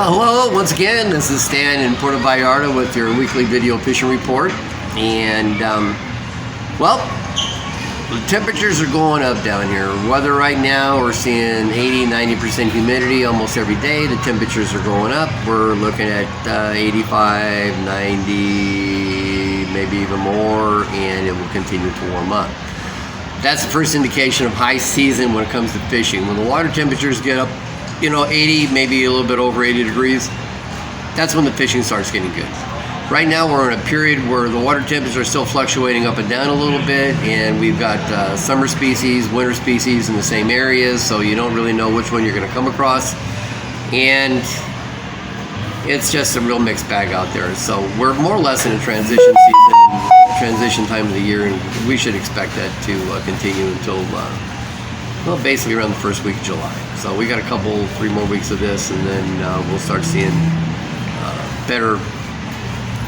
Hello, once again, this is Stan in Puerto Vallarta with your weekly video fishing report. And, well, the temperatures are going up down here. Weather right now, we're seeing 80-90% humidity almost every day. The temperatures are going up. We're looking at 85, 90, maybe even more, and it will continue to warm up. That's the first indication of high season when it comes to fishing. When the water temperatures get up, 80, maybe a little bit over 80 degrees, that's when the fishing starts getting good. Right now we're in a period where the water temperatures are still fluctuating up and down a little bit, and we've got summer species, winter species in the same areas, so you don't really know which one you're going to come across. And it's just a real mixed bag out there. So we're more or less in a transition season, transition time of the year, and we should expect that to continue until well, basically around the first week of July. So we got three more weeks of this, and then we'll start seeing better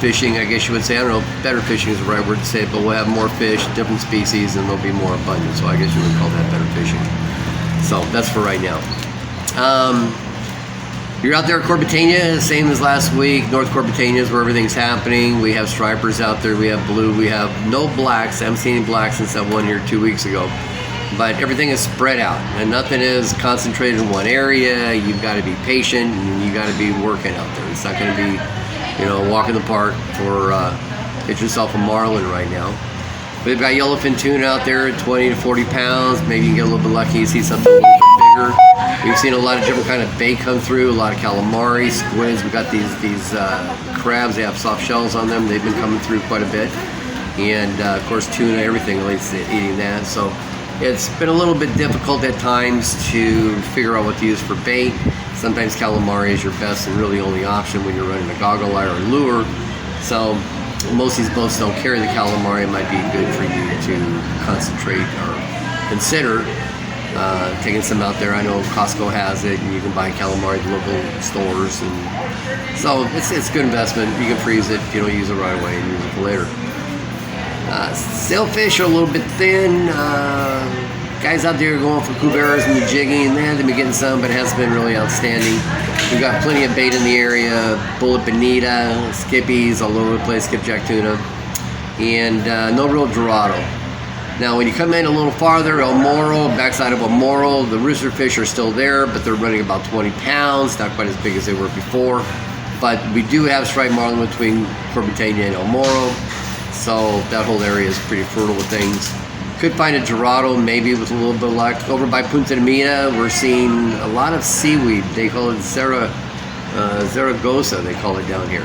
fishing, I guess you would say. I don't know if better fishing is the right word to say, but we'll have more fish, different species, and they'll be more abundant. So I guess you would call that better fishing. So that's for right now. You're out there at Corbetena, same as last week. North Corbetena is where everything's happening. We have stripers out there. We have blue. We have no blacks. I haven't seen any blacks since that one here 2 weeks ago. But everything is spread out, and nothing is concentrated in one area. You've got to be patient, and you got to be working out there. It's not going to be, walk in the park or get yourself a marlin right now. We've got yellowfin tuna out there at 20 to 40 pounds. Maybe you can get a little bit lucky, you see something a little bit bigger. We've seen a lot of different kind of bait come through, a lot of calamari, squids. We've got these crabs, they have soft shells on them. They've been coming through quite a bit. And of course tuna, everything relates to eating that. So it's been a little bit difficult at times to figure out what to use for bait. Sometimes calamari is your best and really only option when you're running a goggle eye or a lure. So most of these boats don't carry the calamari. It might be good for you to concentrate or consider taking some out there. I know Costco has it, and you can buy calamari at local stores. And so it's a good investment. You can freeze it if you don't use it right away and use it for later. Sailfish are a little bit thin. Guys out there going for cuberas and the jigging, and they've been getting some, but it hasn't been really outstanding. We've got plenty of bait in the area, bullet bonita, skippies all over the place, skipjack tuna, and no real dorado. Now when you come in a little farther, El Morro, backside of El Morro, the rooster fish are still there, but they're running about 20 pounds, not quite as big as they were before. But we do have striped marlin between Corbetena and El Morro. So that whole area is pretty fertile with things. Could find a dorado maybe with a little bit of luck. Over by Punta de Mita, we're seeing a lot of seaweed. They call it Zaragoza, they call it down here.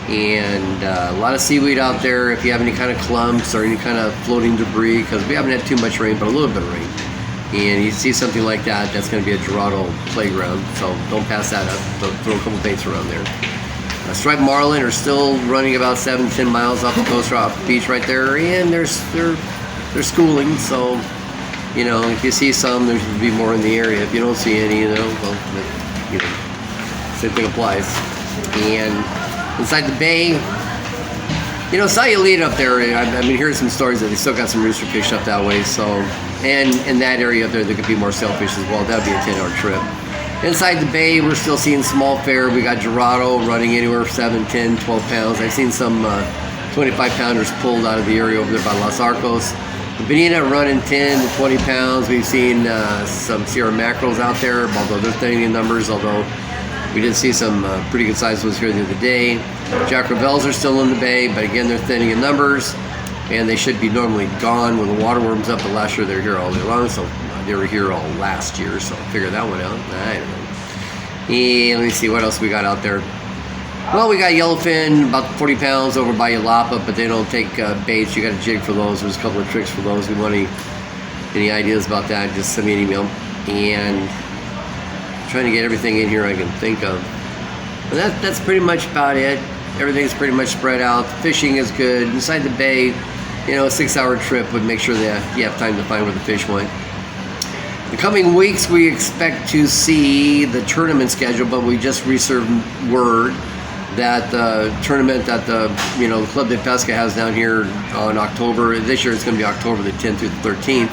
And a lot of seaweed out there. If you have any kind of clumps or any kind of floating debris, because we haven't had too much rain, but a little bit of rain. And you see something like that, that's going to be a dorado playground. So don't pass that up. Don't throw a couple baits around there. Striped marlin are still running about 7-10 miles off the coast or off the beach right there, and they're schooling. So, if you see some, there should be more in the area. If you don't see any, well, same thing applies. And inside the bay, Sayulita up there, I've been hearing some stories that they still got some rooster fish up that way. So, and in that area up there could be more sailfish as well. That would be a 10-hour trip. Inside the bay, we're still seeing small fare. We got dorado running anywhere 7, 10, 12 pounds. I've seen some 25-pounders pulled out of the area over there by Los Arcos. The bonita running 10 to 20 pounds. We've seen some Sierra mackerels out there, although they're thinning in numbers, although we did see some pretty good sized ones here the other day. Jack Ravels are still in the bay, but again, they're thinning in numbers, and they should be normally gone when the water warms up, but last year they were here all day long, so they were here all last year, so figure that one out. I don't know. And let me see what else we got out there. Well, we got yellowfin, about 40 pounds over by Yellowfin, but they don't take baits. You got to jig for those. There's a couple of tricks for those. If you want any ideas about that, just send me an email. And I'm trying to get everything in here I can think of. But that's pretty much about it. Everything's pretty much spread out. The fishing is good. Inside the bay, a 6-hour trip would make sure that you have time to find where the fish went. The coming weeks, we expect to see the tournament schedule, but we just received word that the tournament that the Club de Pesca has down here on October. This year it's going to be October the 10th through the 13th.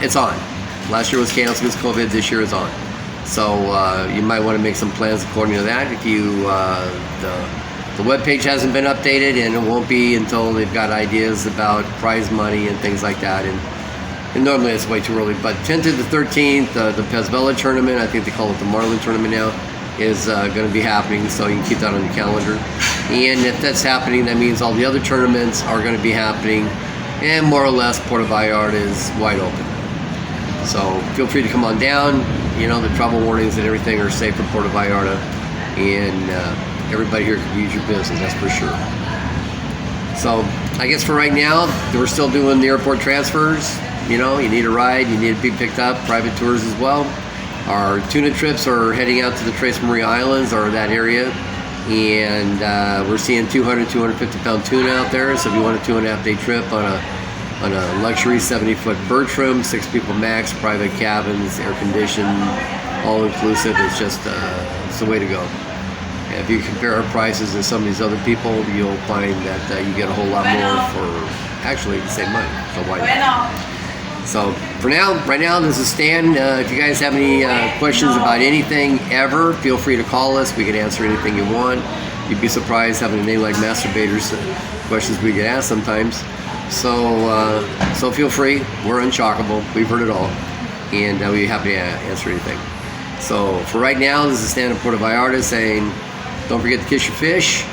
It's on. Last year was canceled because COVID. This year is on. So you might want to make some plans according to that. If you the webpage hasn't been updated, and it won't be until they've got ideas about prize money and things like that. And normally it's way too early. But 10th to the 13th, the Pesvela tournament, I think they call it the Marlin tournament now, is going to be happening. So you can keep that on your calendar. And if that's happening, that means all the other tournaments are going to be happening. And more or less, Puerto Vallarta is wide open. So feel free to come on down. You know, the travel warnings and everything are safe for Puerto Vallarta. And everybody here can use your business, that's for sure. So I guess for right now, we're still doing the airport transfers. You know, you need a ride, you need to be picked up, private tours as well. Our tuna trips are heading out to the Tres Maria Islands or that area. And we're seeing 200, 250 pound tuna out there. So if you want a 2.5 day trip on a luxury 70-foot Bertram, 6 people max, private cabins, air conditioned, all inclusive, it's just it's the way to go. And if you compare our prices to some of these other people, you'll find that you get a whole lot more for actually the same money. So why not? So for now, right now, this is Stan. If you guys have any questions about anything ever, feel free to call us. We can answer anything you want. You'd be surprised having a name like Masturbators, questions we get asked sometimes. So feel free. We're unshockable. We've heard it all, and we'd be happy to answer anything. So for right now, this is Stan in Puerto Vallarta saying, don't forget to kiss your fish,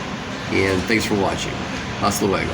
and thanks for watching. Hasta luego.